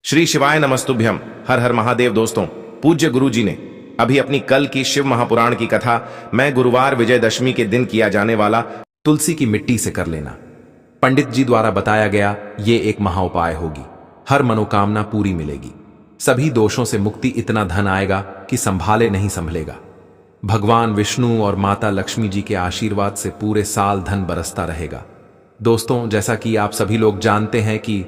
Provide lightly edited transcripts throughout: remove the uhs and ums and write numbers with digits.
श्री शिवाय नमस्तुभ्यम। हर हर महादेव। दोस्तों, पूज्य गुरु जी ने अभी अपनी कल की शिव महापुराण की कथा मैं गुरुवार विजयदशमी के दिन किया जाने वाला तुलसी की मिट्टी से कर लेना पंडित जी द्वारा बताया गया ये एक महाउपाय होगी। हर मनोकामना पूरी मिलेगी, सभी दोषों से मुक्ति, इतना धन आएगा कि संभाले नहीं संभलेगा। भगवान विष्णु और माता लक्ष्मी जी के आशीर्वाद से पूरे साल धन बरसता रहेगा। दोस्तों, जैसा कि आप सभी लोग जानते हैं कि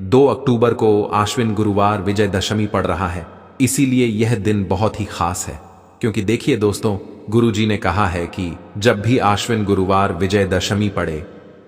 2 अक्टूबर को आश्विन गुरुवार विजयदशमी पड़ रहा है, इसीलिए यह दिन बहुत ही खास है। क्योंकि देखिए दोस्तों, गुरु जी ने कहा है कि जब भी आश्विन गुरुवार विजयदशमी पड़े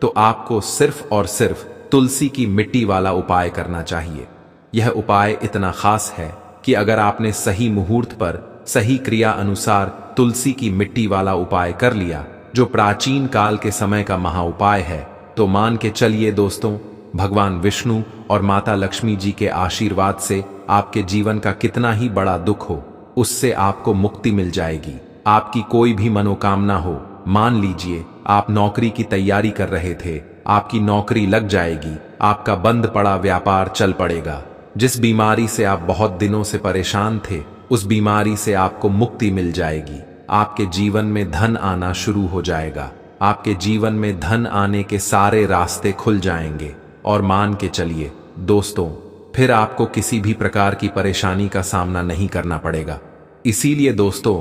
तो आपको सिर्फ और सिर्फ तुलसी की मिट्टी वाला उपाय करना चाहिए। यह उपाय इतना खास है कि अगर आपने सही मुहूर्त पर सही क्रिया अनुसार तुलसी की मिट्टी वाला उपाय कर लिया, जो प्राचीन काल के समय का महाउपाय है, तो मान के चलिए दोस्तों, भगवान विष्णु और माता लक्ष्मी जी के आशीर्वाद से आपके जीवन का कितना ही बड़ा दुख हो, उससे आपको मुक्ति मिल जाएगी। आपकी कोई भी मनोकामना हो, मान लीजिए आप नौकरी की तैयारी कर रहे थे, आपकी नौकरी लग जाएगी, आपका बंद पड़ा व्यापार चल पड़ेगा। जिस बीमारी से आप बहुत दिनों से परेशान थे, उस बीमारी से आपको मुक्ति मिल जाएगी। आपके जीवन में धन आना शुरू हो जाएगा। आपके जीवन में धन आने के सारे रास्ते खुल जाएंगे। और मान के चलिए दोस्तों, फिर आपको किसी भी प्रकार की परेशानी का सामना नहीं करना पड़ेगा। इसीलिए दोस्तों,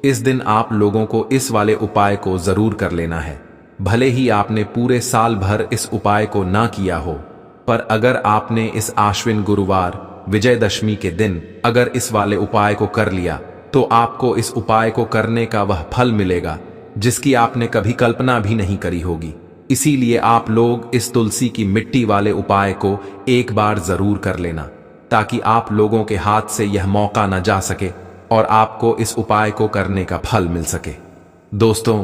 इस दिन आप लोगों को इस वाले उपाय को जरूर कर लेना है। भले ही आपने पूरे साल भर इस उपाय को ना किया हो, पर अगर आपने इस आश्विन गुरुवार विजयदशमी के दिन अगर इस वाले उपाय को कर लिया, तो आपको इस उपाय को करने का वह फल मिलेगा जिसकी आपने कभी कल्पना भी नहीं करी होगी। इसीलिए आप लोग इस तुलसी की मिट्टी वाले उपाय को एक बार जरूर कर लेना, ताकि आप लोगों के हाथ से यह मौका न जा सके और आपको इस उपाय को करने का फल मिल सके। दोस्तों,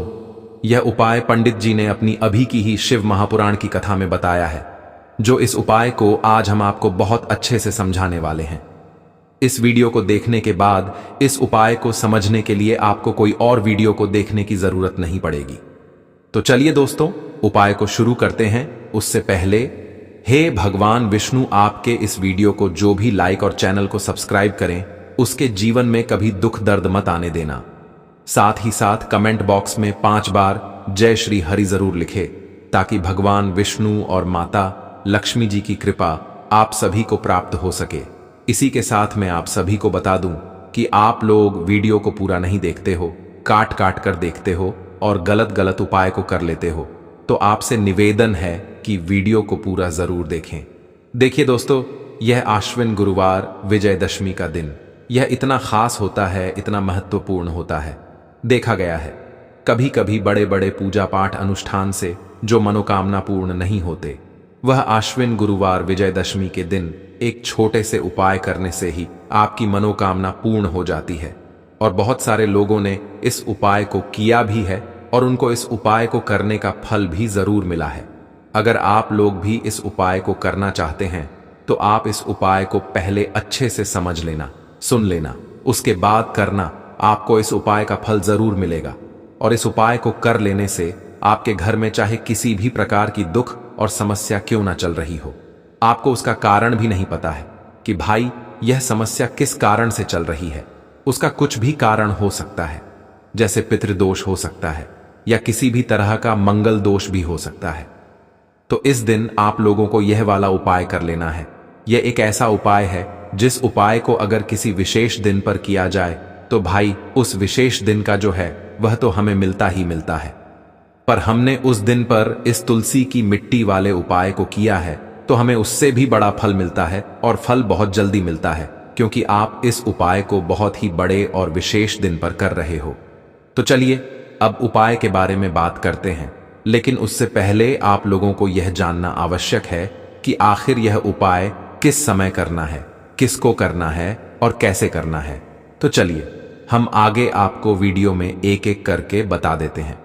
यह उपाय पंडित जी ने अपनी अभी की ही शिव महापुराण की कथा में बताया है, जो इस उपाय को आज हम आपको बहुत अच्छे से समझाने वाले हैं। इस वीडियो को देखने के बाद इस उपाय को समझने के लिए आपको कोई और वीडियो को देखने की जरूरत नहीं पड़ेगी। तो चलिए दोस्तों, उपाय को शुरू करते हैं। उससे पहले, हे भगवान विष्णु, आपके इस वीडियो को जो भी लाइक और चैनल को सब्सक्राइब करें, उसके जीवन में कभी दुख दर्द मत आने देना। साथ ही साथ कमेंट बॉक्स में 5 बार जय श्री हरि जरूर लिखे, ताकि भगवान विष्णु और माता लक्ष्मी जी की कृपा आप सभी को प्राप्त हो सके। इसी के साथ मैं आप सभी को बता दूं कि आप लोग वीडियो को पूरा नहीं देखते हो, काट काट कर देखते हो और गलत गलत उपाय को कर लेते हो, तो आपसे निवेदन है कि वीडियो को पूरा जरूर देखें। देखिए दोस्तों, यह आश्विन गुरुवार विजयदशमी का दिन यह इतना खास होता है, इतना महत्वपूर्ण होता है। देखा गया है कभी कभी बड़े बड़े पूजा पाठ अनुष्ठान से जो मनोकामना पूर्ण नहीं होते, वह आश्विन गुरुवार विजयदशमी के दिन एक छोटे से उपाय करने से ही आपकी मनोकामना पूर्ण हो जाती है। और बहुत सारे लोगों ने इस उपाय को किया भी है और उनको इस उपाय को करने का फल भी जरूर मिला है। अगर आप लोग भी इस उपाय को करना चाहते हैं, तो आप इस उपाय को पहले अच्छे से समझ लेना, सुन लेना, उसके बाद करना। आपको इस उपाय का फल जरूर मिलेगा। और इस उपाय को कर लेने से आपके घर में चाहे किसी भी प्रकार की दुख और समस्या क्यों ना चल रही हो, आपको उसका कारण भी नहीं पता है कि भाई यह समस्या किस कारण से चल रही है। उसका कुछ भी कारण हो सकता है, जैसे पितृदोष हो सकता है या किसी भी तरह का मंगल दोष भी हो सकता है। तो इस दिन आप लोगों को यह वाला उपाय कर लेना है। यह एक ऐसा उपाय है जिस उपाय को अगर किसी विशेष दिन पर किया जाए, तो भाई उस विशेष दिन का जो है वह तो हमें मिलता ही मिलता है। पर हमने उस दिन पर इस तुलसी की मिट्टी वाले उपाय को किया है, तो हमें उससे भी बड़ा फल मिलता है और फल बहुत जल्दी मिलता है, क्योंकि आप इस उपाय को बहुत ही बड़े और विशेष दिन पर कर रहे हो। तो चलिए अब उपाय के बारे में बात करते हैं, लेकिन उससे पहले आप लोगों को यह जानना आवश्यक है कि आखिर यह उपाय किस समय करना है, किसको करना है और कैसे करना है। तो चलिए हम आगे आपको वीडियो में एक एक करके बता देते हैं।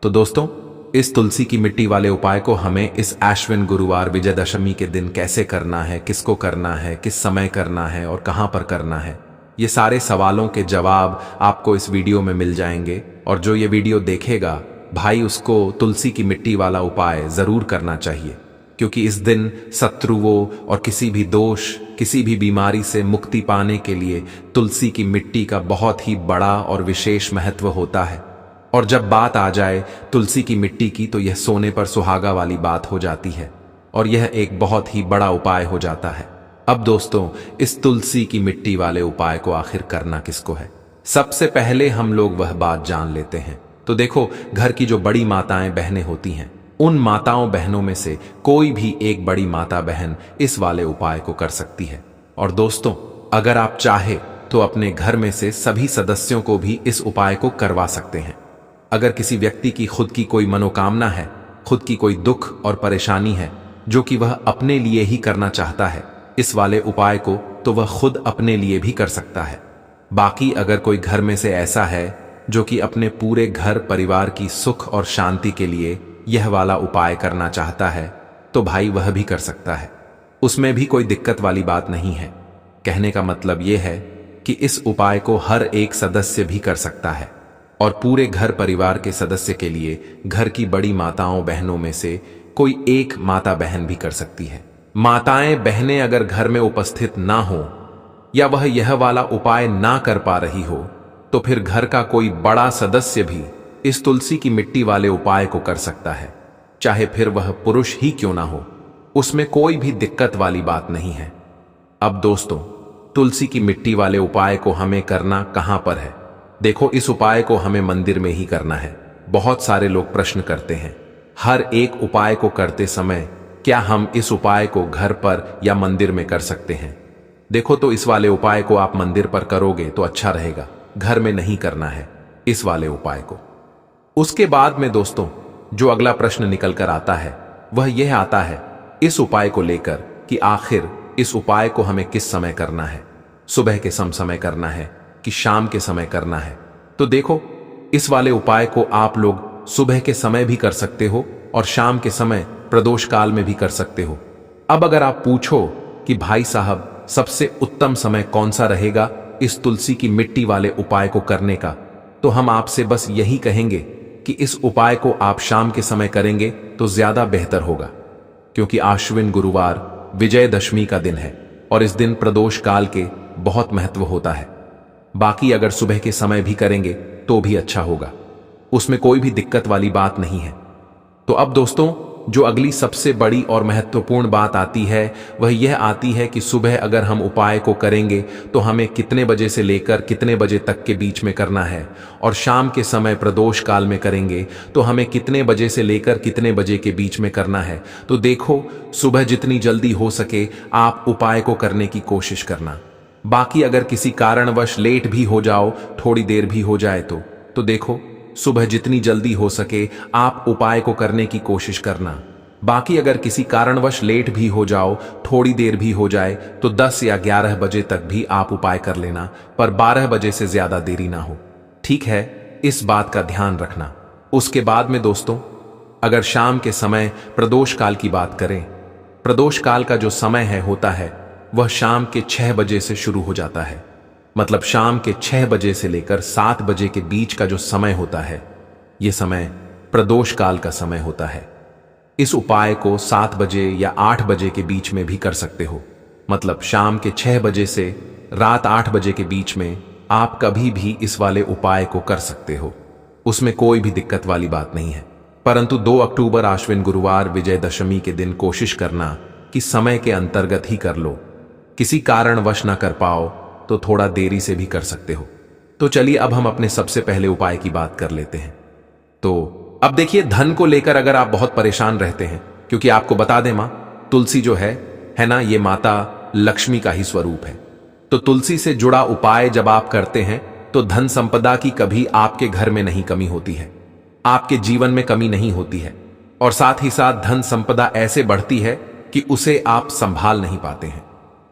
तो दोस्तों, इस तुलसी की मिट्टी वाले उपाय को हमें इस आश्विन गुरुवार विजयदशमी के दिन कैसे करना है, किसको करना है, किस समय करना है और कहां पर करना है, ये सारे सवालों के जवाब आपको इस वीडियो में मिल जाएंगे। और जो ये वीडियो देखेगा भाई, उसको तुलसी की मिट्टी वाला उपाय जरूर करना चाहिए, क्योंकि इस दिन शत्रुओं और किसी भी दोष, किसी भी बीमारी से मुक्ति पाने के लिए तुलसी की मिट्टी का बहुत ही बड़ा और विशेष महत्व होता है। और जब बात आ जाए तुलसी की मिट्टी की, तो यह सोने पर सुहागा वाली बात हो जाती है और यह एक बहुत ही बड़ा उपाय हो जाता है। अब दोस्तों, इस तुलसी की मिट्टी वाले उपाय को आखिर करना किसको है? सबसे पहले हम लोग वह बात जान लेते हैं। तो देखो, घर की जो बड़ी माताएं बहनें होती हैं, उन माताओं बहनों में से कोई भी एक बड़ी माता बहन इस वाले उपाय को कर सकती है। और दोस्तों, अगर आप चाहे तो अपने घर में से सभी सदस्यों को भी इस उपाय को करवा सकते हैं। अगर किसी व्यक्ति की खुद की कोई मनोकामना है, खुद की कोई दुख और परेशानी है जो कि वह अपने लिए ही करना चाहता है इस वाले उपाय को, तो वह खुद अपने लिए भी कर सकता है। बाकी अगर कोई घर में से ऐसा है जो कि अपने पूरे घर परिवार की सुख और शांति के लिए यह वाला उपाय करना चाहता है, तो भाई वह भी कर सकता है। उसमें भी कोई दिक्कत वाली बात नहीं है। कहने का मतलब यह है कि इस उपाय को हर एक सदस्य भी कर सकता है और पूरे घर परिवार के सदस्य के लिए घर की बड़ी माताओं बहनों में से कोई एक माता बहन भी कर सकती है। माताएं बहनें अगर घर में उपस्थित ना हो या वह यह वाला उपाय ना कर पा रही हो, तो फिर घर का कोई बड़ा सदस्य भी इस तुलसी की मिट्टी वाले उपाय को कर सकता है, चाहे फिर वह पुरुष ही क्यों ना हो। उसमें कोई भी दिक्कत वाली बात नहीं है। अब दोस्तों, तुलसी की मिट्टी वाले उपाय को हमें करना कहां पर है? देखो, इस उपाय को हमें मंदिर में ही करना है। बहुत सारे लोग प्रश्न करते हैं, हर एक उपाय को करते समय क्या हम इस उपाय को घर पर या मंदिर में कर सकते हैं? देखो, तो इस वाले उपाय को आप मंदिर पर करोगे तो अच्छा रहेगा, घर में नहीं करना है इस वाले उपाय को। उसके बाद में दोस्तों, जो अगला प्रश्न निकल कर आता है वह यह आता है इस उपाय को लेकर कि आखिर इस उपाय को हमें किस समय करना है? सुबह के समय करना है कि शाम के समय करना है? तो देखो, इस वाले उपाय को आप लोग सुबह के समय भी कर सकते हो और शाम के समय प्रदोष काल में भी कर सकते हो। अब अगर आप पूछो कि भाई साहब, सबसे उत्तम समय कौन सा रहेगा इस तुलसी की मिट्टी वाले उपाय को करने का, तो हम आपसे बस यही कहेंगे कि इस उपाय को आप शाम के समय करेंगे तो ज्यादा बेहतर होगा, क्योंकि आश्विन गुरुवार विजयदशमी का दिन है और इस दिन प्रदोष काल के बहुत महत्व होता है। बाकी अगर सुबह के समय भी करेंगे तो भी अच्छा होगा, उसमें कोई भी दिक्कत वाली बात नहीं है। तो अब दोस्तों, जो अगली सबसे बड़ी और महत्वपूर्ण बात आती है वह यह आती है कि सुबह अगर हम उपाय को करेंगे तो हमें कितने बजे से लेकर कितने बजे तक के बीच में करना है, और शाम के समय प्रदोष काल में करेंगे तो हमें कितने बजे से लेकर कितने बजे के बीच में करना है। तो देखो, सुबह जितनी जल्दी हो सके आप उपाय को करने की कोशिश करना। बाकी अगर किसी कारणवश लेट भी हो जाओ, थोड़ी देर भी हो जाए तो देखो, सुबह जितनी जल्दी हो सके आप उपाय को करने की कोशिश करना। बाकी अगर किसी कारणवश लेट भी हो जाओ, थोड़ी देर भी हो जाए, तो 10 या 11 बजे तक भी आप उपाय कर लेना, पर 12 बजे से ज्यादा देरी ना हो। ठीक है, इस बात का ध्यान रखना। उसके बाद में दोस्तों, अगर शाम के समय प्रदोष काल की बात करें, प्रदोष काल का जो समय होता है वह शाम के 6 बजे से शुरू हो जाता है। मतलब शाम के 6 बजे से लेकर 7 बजे के बीच का जो समय होता है, यह समय प्रदोष काल का समय होता है। इस उपाय को 7 बजे या 8 बजे के बीच में भी कर सकते हो। मतलब शाम के 6 बजे से रात 8 बजे के बीच में आप कभी भी इस वाले उपाय को कर सकते हो, उसमें कोई भी दिक्कत वाली बात नहीं है। परंतु 2 अक्टूबर आश्विन गुरुवार विजयदशमी के दिन कोशिश करना कि समय के अंतर्गत ही कर लो। किसी कारणवश ना कर पाओ तो थोड़ा देरी से भी कर सकते हो। तो चलिए अब हम अपने सबसे पहले उपाय की बात कर लेते हैं। तो अब देखिए, धन को लेकर अगर आप बहुत परेशान रहते हैं, क्योंकि आपको बता दें मां तुलसी जो है ना, ये माता लक्ष्मी का ही स्वरूप है। तो तुलसी से जुड़ा उपाय जब आप करते हैं तो धन संपदा की कभी आपके घर में नहीं कमी होती है, आपके जीवन में कमी नहीं होती है, और साथ ही साथ धन संपदा ऐसे बढ़ती है कि उसे आप संभाल नहीं पाते हैं।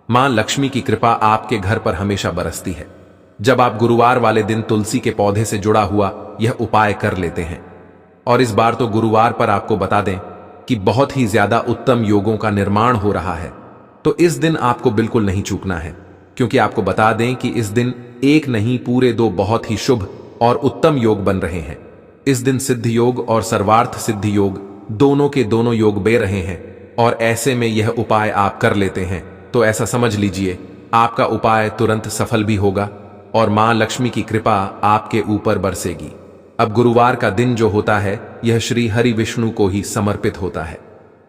मां लक्ष्मी की कृपा आपके घर पर हमेशा बरसती है जब आप गुरुवार वाले दिन तुलसी के पौधे से जुड़ा हुआ यह उपाय कर लेते हैं। और इस बार तो गुरुवार पर आपको बता दें कि बहुत ही ज्यादा उत्तम योगों का निर्माण हो रहा है, तो इस दिन आपको बिल्कुल नहीं चूकना है, क्योंकि आपको बता दें कि इस दिन एक नहीं पूरे 2 बहुत ही शुभ और उत्तम योग बन रहे हैं। इस दिन सिद्ध योग और सर्वार्थ सिद्ध योग दोनों के दोनों योग बन रहे हैं, और ऐसे में यह उपाय आप कर लेते हैं तो ऐसा समझ लीजिए आपका उपाय तुरंत सफल भी होगा और मां लक्ष्मी की कृपा आपके ऊपर बरसेगी। अब गुरुवार का दिन जो होता है यह श्री हरि विष्णु को ही समर्पित होता है।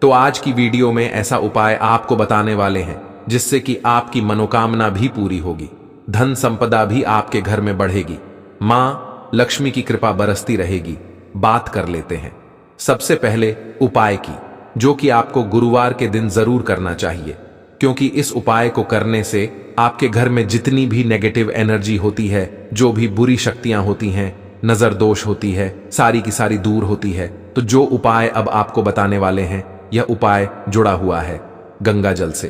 तो आज की वीडियो में ऐसा उपाय आपको बताने वाले हैं जिससे कि आपकी मनोकामना भी पूरी होगी, धन संपदा भी आपके घर में बढ़ेगी, मां लक्ष्मी की कृपा बरसती रहेगी। बात कर लेते हैं सबसे पहले उपाय की, जो कि आपको गुरुवार के दिन जरूर करना चाहिए, क्योंकि इस उपाय को करने से आपके घर में जितनी भी नेगेटिव एनर्जी होती है, जो भी बुरी शक्तियां होती हैं, नजर दोष होती है, सारी की सारी दूर होती है। तो जो उपाय अब आपको बताने वाले हैं यह उपाय जुड़ा हुआ है गंगा जल से।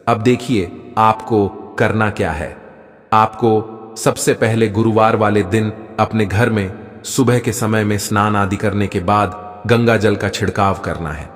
अब देखिए आपको करना क्या है। आपको सबसे पहले गुरुवार वाले दिन अपने घर में सुबह के समय में स्नान आदि करने के बाद गंगा जल का छिड़काव करना है।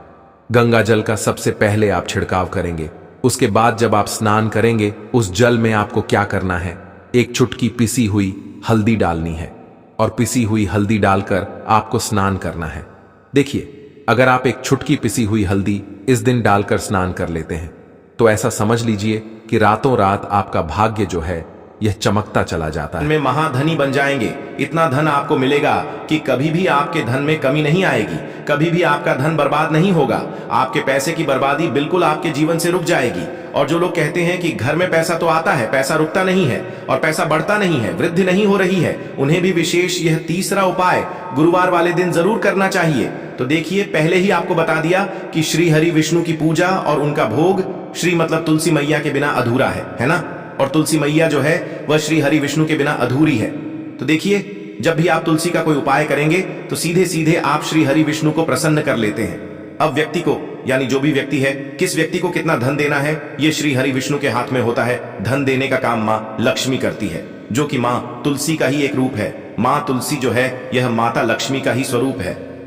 गंगा जल का सबसे पहले आप छिड़काव करेंगे। उसके बाद जब आप स्नान करेंगे उस जल में आपको क्या करना है, एक चुटकी पिसी हुई हल्दी डालनी है और पिसी हुई हल्दी डालकर आपको स्नान करना है। देखिए अगर आप एक चुटकी पिसी हुई हल्दी इस दिन डालकर स्नान कर लेते हैं तो ऐसा समझ लीजिए कि रातों रात आपका भाग्य जो है यह चमकता चला जाता है। में महाधनी बन जाएंगे। इतना धन आपको मिलेगा कि कभी भी आपके धन में कमी नहीं आएगी, कभी भी आपका धन बर्बाद नहीं होगा। आपके पैसे की बर्बादी बिल्कुल आपके जीवन से रुक जाएगी। और जो लोग कहते हैं कि घर में पैसा तो आता है, पैसा रुकता नहीं है और पैसा बढ़ता नहीं है, वृद्धि नहीं हो रही है, उन्हें भी विशेष यह तीसरा उपाय गुरुवार वाले दिन जरूर करना चाहिए। तो देखिए पहले ही आपको बता दिया कि श्री हरि विष्णु की पूजा और उनका भोग, श्री मतलब तुलसी मैया के बिना अधूरा है ना, और तुलसी मैया जो है वह श्री हरि विष्णु के बिना अधूरी है। तो देखिए जब भी आप तुलसी का कोई उपाय करेंगे तो सीधे सीधे आप श्री हरि विष्णु को प्रसन्न कर लेते हैं। अब व्यक्ति को, यानी जो भी व्यक्ति है, किस व्यक्ति को कितना धन देना है ये श्री हरि विष्णु के हाथ में होता है। धन देने का काम मां लक्ष्मी करती है, जो कि मां तुलसी का ही एक रूप है। मां तुलसी जो है यह माता लक्ष्मी का ही स्वरूप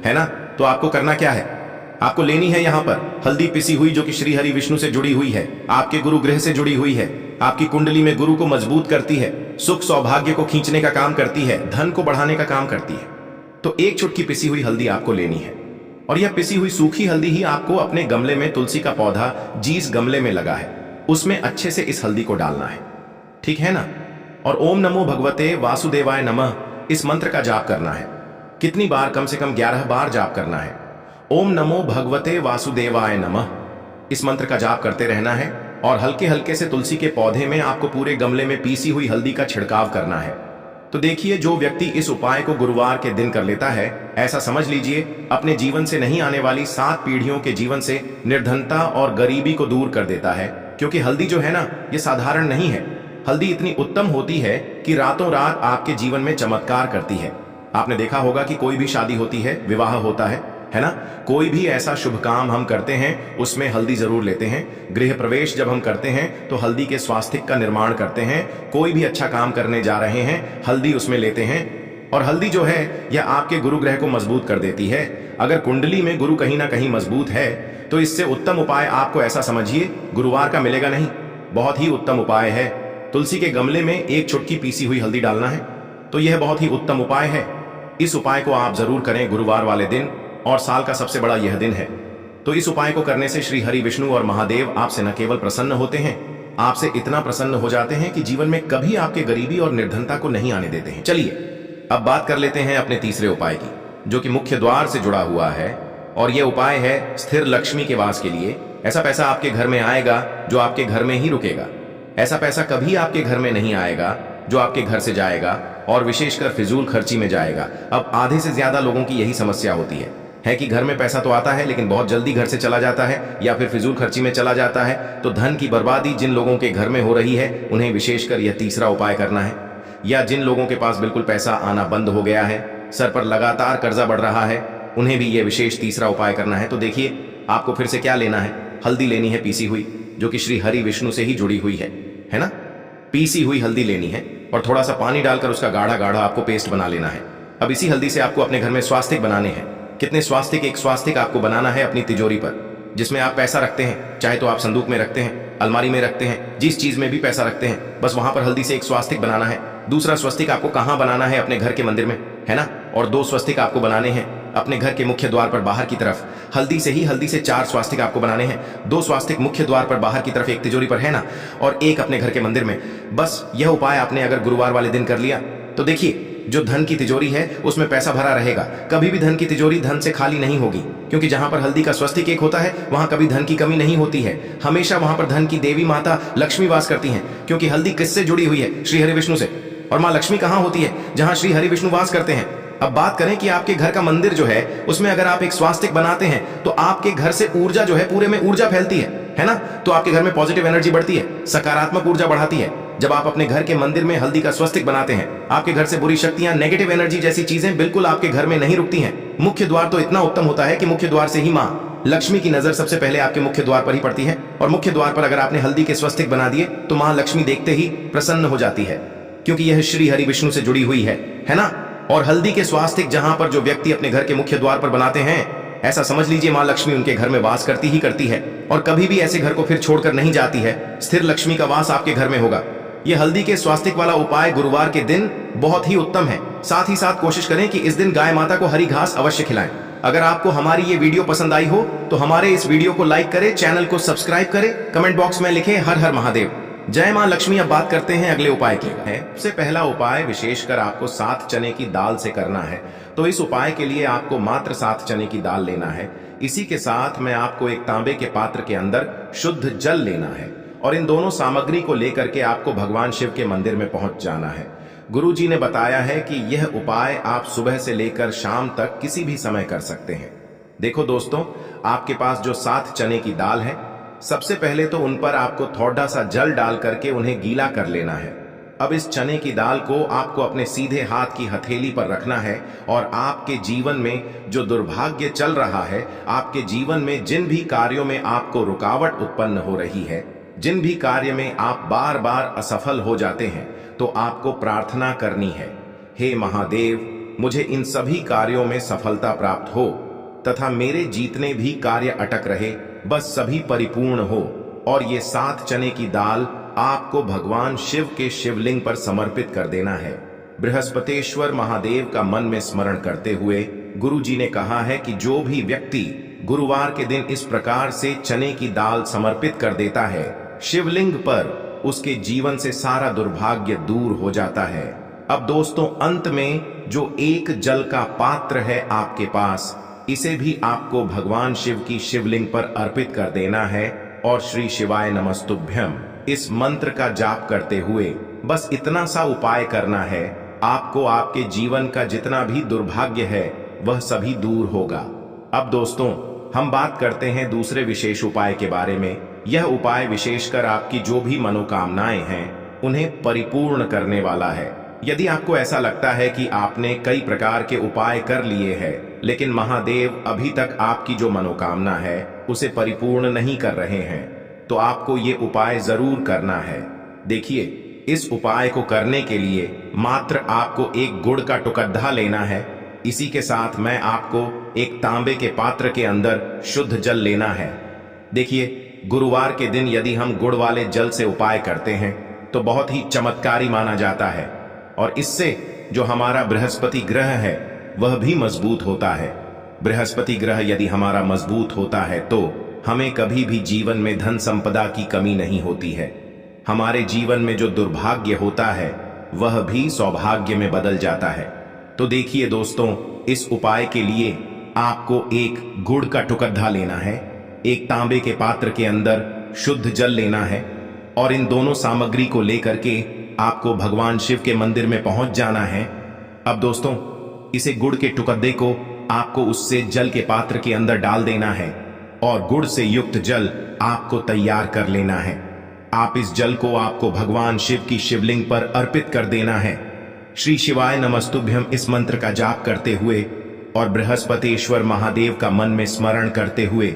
है ना। तो आपको करना क्या है, आपको लेनी है यहाँ पर हल्दी पिसी हुई, जो कि श्री हरि विष्णु से जुड़ी हुई है, आपके गुरु ग्रह से जुड़ी हुई है, आपकी कुंडली में गुरु को मजबूत करती है, सुख सौभाग्य को खींचने का काम करती है, धन को बढ़ाने का काम करती है। तो एक चुटकी पिसी हुई हल्दी आपको लेनी है और यह पिसी हुई सूखी हल्दी ही आपको अपने गमले में, तुलसी का पौधा जिस गमले में लगा है उसमें अच्छे से इस हल्दी को डालना है, ठीक है ना। और ओम नमो भगवते वासुदेवाय नमः इस मंत्र का जाप करना है। कितनी बार, कम से कम 11 बार जाप करना है। ओम नमो भगवते वासुदेवाय नमः इस मंत्र का जाप करते रहना है और हल्के हल्के से तुलसी के पौधे में आपको पूरे गमले में पीसी हुई हल्दी का छिड़काव करना है। तो देखिए जो व्यक्ति इस उपाय को गुरुवार के दिन कर लेता है, ऐसा समझ लीजिए अपने जीवन से नहीं आने वाली 7 पीढ़ियों के जीवन से निर्धनता और गरीबी को दूर कर देता है। क्योंकि हल्दी जो है ना ये साधारण नहीं है, हल्दी इतनी उत्तम होती है कि रातों रात आपके जीवन में चमत्कार करती है। आपने देखा होगा कि कोई भी शादी होती है, विवाह होता है ना, कोई भी ऐसा शुभ काम हम करते हैं उसमें हल्दी जरूर लेते हैं। गृह प्रवेश जब हम करते हैं तो हल्दी के स्वास्तिक का निर्माण करते हैं। कोई भी अच्छा काम करने जा रहे हैं हल्दी उसमें लेते हैं। और हल्दी जो है यह आपके गुरु ग्रह को मजबूत कर देती है। अगर कुंडली में गुरु कहीं ना कहीं मजबूत है तो इससे उत्तम उपाय आपको ऐसा समझिए गुरुवार का मिलेगा नहीं। बहुत ही उत्तम उपाय है। तुलसी के गमले में एक चुटकी पीसी हुई हल्दी डालना है, तो यह बहुत ही उत्तम उपाय है। इस उपाय को आप जरूर करें गुरुवार वाले दिन, और साल का सबसे बड़ा यह दिन है। तो इस उपाय को करने से श्री हरि विष्णु और महादेव आपसे न केवल प्रसन्न होते हैं, आपसे इतना प्रसन्न हो जाते हैं कि जीवन में कभी आपके गरीबी और निर्धनता को नहीं आने देते हैं। चलिए अब बात कर लेते हैं अपने तीसरे उपाय की, जो कि मुख्य द्वार से जुड़ा हुआ है। और यह उपाय है स्थिर लक्ष्मी के वास के लिए। ऐसा पैसा आपके घर में आएगा जो आपके घर में ही रुकेगा। ऐसा पैसा कभी आपके घर में नहीं आएगा जो आपके घर से जाएगा और विशेषकर फिजूल खर्ची में जाएगा। अब आधे से ज्यादा लोगों की यही समस्या होती है कि घर में पैसा तो आता है लेकिन बहुत जल्दी घर से चला जाता है या फिर फिजूल खर्ची में चला जाता है। तो धन की बर्बादी जिन लोगों के घर में हो रही है उन्हें विशेषकर यह तीसरा उपाय करना है। या जिन लोगों के पास बिल्कुल पैसा आना बंद हो गया है, सर पर लगातार कर्जा बढ़ रहा है, उन्हें भी यह विशेष तीसरा उपाय करना है। तो देखिए आपको फिर से क्या लेना है, हल्दी लेनी है पीसी हुई, जो कि श्री हरि विष्णु से ही जुड़ी हुई है ना। पीसी हुई हल्दी लेनी है और थोड़ा सा पानी डालकर उसका गाढ़ा गाढ़ा आपको पेस्ट बना लेना है। अब इसी हल्दी से आपको अपने घर में स्वास्तिक बनाने हैं। कितने स्वास्तिक? एक स्वास्तिक आपको बनाना है अपनी तिजोरी पर, जिसमें आप पैसा रखते हैं, चाहे तो आप संदूक में रखते हैं, अलमारी में रखते हैं, जिस चीज में भी पैसा रखते हैं, बस वहां पर हल्दी से एक स्वास्तिक बनाना है। दूसरा स्वस्तिक आपको कहां बनाना है? अपने घर के मंदिर में, है ना। और 2 स्वस्तिक आपको बनाने हैं अपने घर के मुख्य द्वार पर बाहर की तरफ हल्दी से 4 स्वास्तिक आपको बनाने हैं। 2 स्वास्तिक मुख्य द्वार पर बाहर की तरफ एक तिजोरी पर है ना, और एक अपने घर के मंदिर में। बस यह उपाय आपने अगर गुरुवार वाले दिन कर लिया तो देखिए, जो धन की तिजोरी है उसमें पैसा भरा रहेगा। कभी भी धन की तिजोरी धन से खाली नहीं होगी, क्योंकि जहां पर हल्दी का स्वस्तिक एक होता है वहां कभी धन की कमी नहीं होती है। हमेशा वहां पर धन की देवी माता लक्ष्मी वास करती हैं, क्योंकि हल्दी किससे जुड़ी हुई है? श्री हरि विष्णु से। और मां लक्ष्मी कहां होती है? जहां श्री हरि विष्णु वास करते हैं। अब बात करें कि आपके घर का मंदिर जो है उसमें अगर आप एक स्वास्तिक बनाते हैं तो आपके घर से ऊर्जा जो है, पूरे में ऊर्जा फैलती है ना? तो आपके घर में पॉजिटिव एनर्जी बढ़ती है, सकारात्मक ऊर्जा बढ़ाती है। जब आप अपने घर के मंदिर में हल्दी का स्वस्तिक बनाते हैं, आपके घर से बुरी शक्तियां, नेगेटिव एनर्जी जैसी चीजें बिल्कुल आपके घर में नहीं रुकती हैं। मुख्य द्वार तो इतना उत्तम होता है कि मुख्य द्वार से ही मां लक्ष्मी की नजर सबसे पहले आपके मुख्य द्वार पर ही पड़ती है। और मुख्य द्वार पर अगर आपने हल्दी के स्वस्तिक बना दिए तो मां लक्ष्मी देखते ही प्रसन्न हो जाती है, क्योंकि यह श्री हरि विष्णु से जुड़ी हुई है ना? और हल्दी के स्वास्तिक जहां पर जो व्यक्ति अपने घर के मुख्य द्वार पर बनाते हैं, ऐसा समझ लीजिए मां लक्ष्मी उनके घर में वास करती ही करती है, और कभी भी ऐसे घर को फिर छोड़कर नहीं जाती है। स्थिर लक्ष्मी का वास आपके घर में होगा। यह हल्दी के स्वास्तिक वाला उपाय गुरुवार के दिन बहुत ही उत्तम है। साथ ही साथ कोशिश करें कि इस दिन गाय माता को हरी घास अवश्य खिलाएं। अगर आपको हमारी ये वीडियो पसंद आई हो तो हमारे इस वीडियो को लाइक करें, चैनल को सब्सक्राइब करें, कमेंट बॉक्स में लिखें हर हर महादेव, जय मां लक्ष्मी। अब बात करते हैं अगले उपाय की। सबसे पहला उपाय विशेषकर आपको 7 चने की दाल से करना है। तो इस उपाय के लिए आपको मात्र 7 चने की दाल लेना है। इसी के साथ में आपको एक तांबे के पात्र के अंदर शुद्ध जल लेना है, और इन दोनों सामग्री को लेकर के आपको भगवान शिव के मंदिर में पहुंच जाना है। गुरुजी ने बताया है कि यह उपाय आप सुबह से लेकर शाम तक किसी भी समय कर सकते हैं। देखो दोस्तों, आपके पास जो 7 चने की दाल है, सबसे पहले तो उन पर आपको थोड़ा सा जल डाल करके उन्हें गीला कर लेना है। अब इस चने की दाल को आपको अपने सीधे हाथ की हथेली पर रखना है, और आपके जीवन में जो दुर्भाग्य चल रहा है, आपके जीवन में जिन भी कार्यों में आपको रुकावट उत्पन्न हो रही है, जिन भी कार्य में आप बार बार असफल हो जाते हैं, तो आपको प्रार्थना करनी है, हे महादेव, मुझे इन सभी कार्यों में सफलता प्राप्त हो, तथा मेरे जितने भी कार्य अटक रहे बस सभी परिपूर्ण हो। और ये 7 चने की दाल आपको भगवान शिव के शिवलिंग पर समर्पित कर देना है। बृहस्पतेश्वर महादेव का मन में स्मरण करते हुए गुरुजी ने कहा है कि जो भी व्यक्ति गुरुवार के दिन इस प्रकार से चने की दाल समर्पित कर देता है शिवलिंग पर, उसके जीवन से सारा दुर्भाग्य दूर हो जाता है। अब दोस्तों, अंत में जो एक जल का पात्र है आपके पास, इसे भी आपको भगवान शिव की शिवलिंग पर अर्पित कर देना है, और श्री शिवाय नमस्तुभ्यम इस मंत्र का जाप करते हुए बस इतना सा उपाय करना है। आपको आपके जीवन का जितना भी दुर्भाग्य है वह सभी दूर होगा। अब दोस्तों, हम बात करते हैं दूसरे विशेष उपाय के बारे में। यह उपाय विशेषकर आपकी जो भी मनोकामनाएं हैं उन्हें परिपूर्ण करने वाला है। यदि आपको ऐसा लगता है कि आपने कई प्रकार के उपाय कर लिए हैं, लेकिन महादेव अभी तक आपकी जो मनोकामना है उसे परिपूर्ण नहीं कर रहे हैं, तो आपको ये उपाय जरूर करना है। देखिए, इस उपाय को करने के लिए मात्र आपको एक गुड़ का टुकड़ा लेना है। इसी के साथ मैं आपको एक तांबे के पात्र के अंदर शुद्ध जल लेना है। देखिए, गुरुवार के दिन यदि हम गुड़ वाले जल से उपाय करते हैं तो बहुत ही चमत्कारी माना जाता है, और इससे जो हमारा बृहस्पति ग्रह है वह भी मजबूत होता है। बृहस्पति ग्रह यदि हमारा मजबूत होता है तो हमें कभी भी जीवन में धन संपदा की कमी नहीं होती है। हमारे जीवन में जो दुर्भाग्य होता है वह भी सौभाग्य में बदल जाता है। तो देखिए दोस्तों, इस उपाय के लिए आपको एक गुड़ का टुकड़ा लेना है, एक तांबे के पात्र के अंदर शुद्ध जल लेना है, और इन दोनों सामग्री को लेकर के आपको भगवान शिव के मंदिर में पहुंच जाना है। अब दोस्तों, इसे गुड़ के टुकड़े को आपको उससे जल के पात्र के अंदर डाल देना है, और गुड़ से युक्त जल आपको तैयार कर लेना है। आप इस जल को आपको भगवान शिव की शिवलिंग पर अर्पित कर देना है। श्री शिवाय नमस्तुभ्यम इस मंत्र का जाप करते हुए और बृहस्पतेश्वर महादेव का मन में स्मरण करते हुए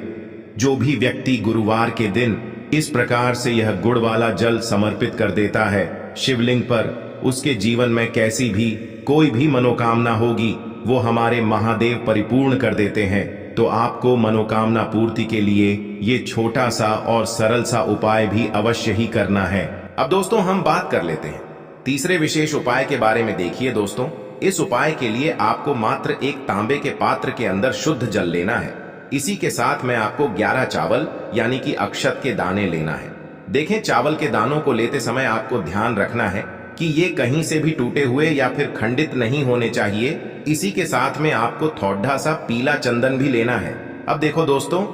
जो भी व्यक्ति गुरुवार के दिन इस प्रकार से यह गुड़ वाला जल समर्पित कर देता है शिवलिंग पर, उसके जीवन में कैसी भी कोई भी मनोकामना होगी वो हमारे महादेव परिपूर्ण कर देते हैं। तो आपको मनोकामना पूर्ति के लिए ये छोटा सा और सरल सा उपाय भी अवश्य ही करना है। अब दोस्तों, हम बात कर लेते हैं तीसरे विशेष उपाय के बारे में। देखिए दोस्तों, इस उपाय के लिए आपको मात्र एक तांबे के पात्र के अंदर शुद्ध जल लेना है। इसी के साथ में आपको 11 चावल यानी कि अक्षत के दाने लेना है। देखें, चावल के दानों को लेते समय आपको ध्यान रखना है कि ये कहीं से भी टूटे हुए या फिर खंडित नहीं होने चाहिए। इसी के साथ में आपको थोड़ा सा पीला चंदन भी लेना है। अब देखो दोस्तों,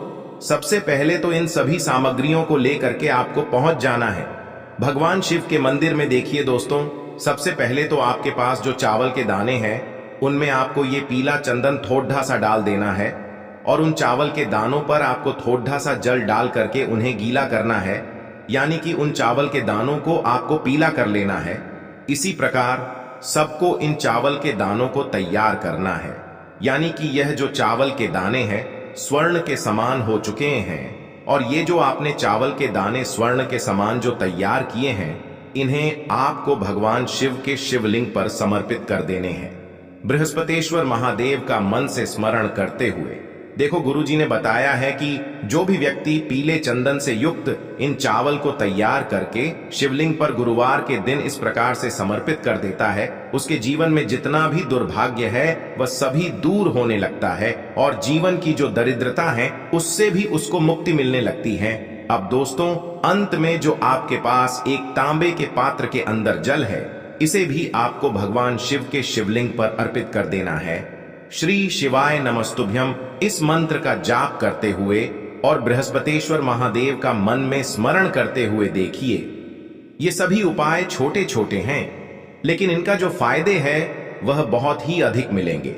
सबसे पहले तो इन सभी सामग्रियों को लेकर के आपको पहुंच जाना है भगवान शिव के मंदिर में। देखिए दोस्तों, सबसे पहले तो आपके पास जो चावल के दाने हैं उनमें आपको ये पीला चंदन थोड़ा सा डाल देना है और उन चावल के दानों पर आपको थोड़ा सा जल डाल करके उन्हें गीला करना है, यानी कि उन चावल के दानों को आपको पीला कर लेना है। इसी प्रकार सबको इन चावल के दानों को तैयार करना है, यानी कि यह जो चावल के दाने हैं स्वर्ण के समान हो चुके हैं और ये जो आपने चावल के दाने स्वर्ण के समान जो तैयार किए हैं, इन्हें आपको भगवान शिव के शिवलिंग पर समर्पित कर देने हैं। बृहस्पतेश्वर महादेव का मन से स्मरण करते हुए। देखो, गुरुजी ने बताया है कि जो भी व्यक्ति पीले चंदन से युक्त इन चावल को तैयार करके शिवलिंग पर गुरुवार के दिन इस प्रकार से समर्पित कर देता है, उसके जीवन में जितना भी दुर्भाग्य है वह सभी दूर होने लगता है और जीवन की जो दरिद्रता है उससे भी उसको मुक्ति मिलने लगती है। अब दोस्तों, अंत में जो आपके पास एक तांबे के पात्र के अंदर जल है, इसे भी आपको भगवान शिव के शिवलिंग पर अर्पित कर देना है। श्री शिवाय नमस्तुभ्यम इस मंत्र का जाप करते हुए और बृहस्पतेश्वर महादेव का मन में स्मरण करते हुए देखिए। ये सभी उपाय छोटे छोटे हैं, लेकिन इनका जो फायदे हैं वह बहुत ही अधिक मिलेंगे।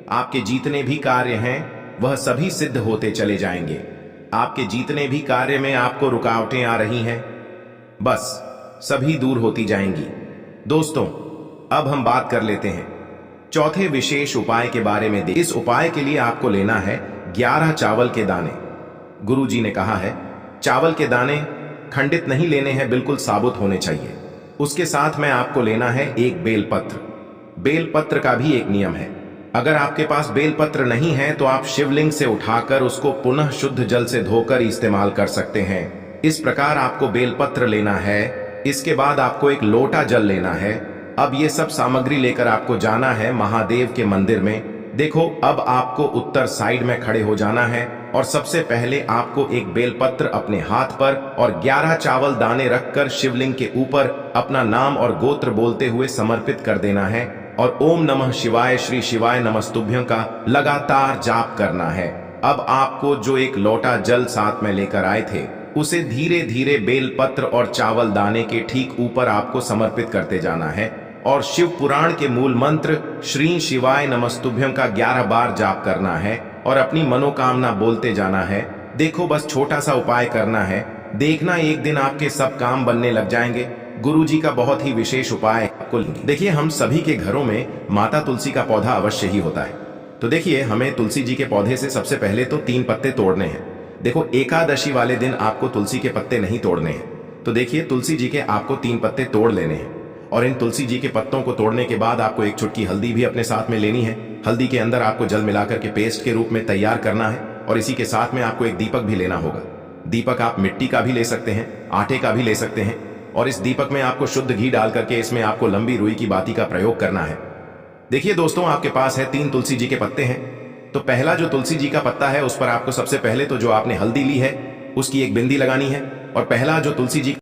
आपके जितने भी कार्य हैं वह सभी सिद्ध होते चले जाएंगे। आपके जितने भी कार्य में आपको रुकावटें आ रही हैं, बस सभी दूर होती जाएंगी। दोस्तों, अब हम बात कर लेते हैं चौथे विशेष उपाय के बारे में। इस उपाय के लिए आपको लेना है 11 चावल के दाने। गुरुजी ने कहा है चावल के दाने खंडित नहीं लेने हैं, बिल्कुल साबुत होने चाहिए। उसके साथ में आपको लेना है एक बेलपत्र। बेलपत्र का भी एक नियम है, अगर आपके पास बेलपत्र नहीं है तो आप शिवलिंग से उठाकर उसको पुनः शुद्ध जल से धोकर इस्तेमाल कर सकते हैं। इस प्रकार आपको बेलपत्र लेना है। इसके बाद आपको एक लोटा जल लेना है। अब ये सब सामग्री लेकर आपको जाना है महादेव के मंदिर में। देखो, अब आपको उत्तर साइड में खड़े हो जाना है और सबसे पहले आपको एक बेलपत्र अपने हाथ पर और 11 चावल दाने रखकर शिवलिंग के ऊपर अपना नाम और गोत्र बोलते हुए समर्पित कर देना है और ओम नमः शिवाय श्री शिवाय नमस्तुभ्यं का लगातार जाप करना है। अब आपको जो एक लोटा जल साथ में लेकर आए थे उसे धीरे धीरे बेलपत्र और चावल दाने के ठीक ऊपर आपको समर्पित करते जाना है और शिव पुराण के मूल मंत्र श्री शिवाय नमस्तुभ्यं का 11 बार जाप करना है और अपनी मनोकामना बोलते जाना है। देखो, बस छोटा सा उपाय करना है, देखना एक दिन आपके सब काम बनने लग जाएंगे। गुरुजी का बहुत ही विशेष उपाय आपको देखिए, हम सभी के घरों में माता तुलसी का पौधा अवश्य ही होता है। तो देखिए, हमें तुलसी जी के पौधे से सबसे पहले तो 3 पत्ते तोड़ने हैं। देखो, एकादशी वाले दिन आपको तुलसी के पत्ते नहीं तोड़ने हैं। तो देखिए, तुलसी जी के आपको 3 पत्ते तोड़ लेने हैं और इन तुलसी जी के पत्तों को तोड़ने के बाद आपको एक चुटकी हल्दी भी अपने साथ में लेनी है। हल्दी के अंदर आपको जल मिलाकर के पेस्ट के रूप में तैयार करना है और इसी के साथ में आपको एक दीपक भी लेना होगा। दीपक आप मिट्टी का भी ले सकते हैं, आटे का भी ले सकते हैं और इस दीपक में आपको शुद्ध घी डाल करके इसमें आपको लंबी रुई की बाती का प्रयोग करना है। देखिए दोस्तों, आपके पास है 3 तुलसी जी के पत्ते हैं। तो पहला जो तुलसी जी का पत्ता है उस पर आपको सबसे पहले तो जो आपने हल्दी ली है उसकी एक बिंदी लगानी है और पहला जो तुलसी जी